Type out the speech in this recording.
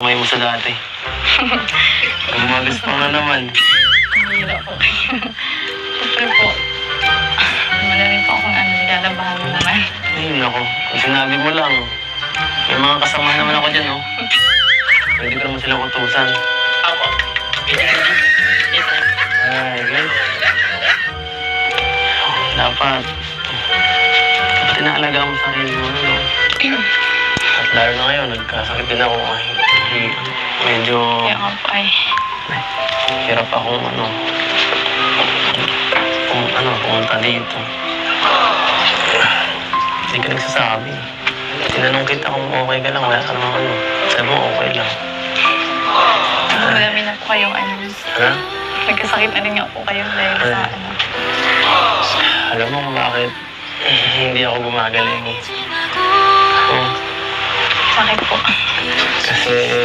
May mo sa dati. Gumagas pa nga naman. Mahira po kayo. Siyempre po, malamig po akong nilalabahan mo naman. Ay, nako. Kung sinabi mo lang, may mga kasama naman ako dyan, oh. Pwede ko naman silang utusan. Ako. Ay, guys. Dapat inaalagaan mo sarili mo, no? At lalo na ngayon, nagkasakit din ako. Ay, medyo Kaya nga po ay. hirap akong pumunta dito. Hindi ka nagsasabi. Tinanong kita kung okay ka lang, wala ka namang sabi mo okay lang. Marami na po kayong Ha? nagkasakit na rin nga po kayo dahil sa Alam mo kung bakit hindi ako gumagaling. Sakit po. Kasi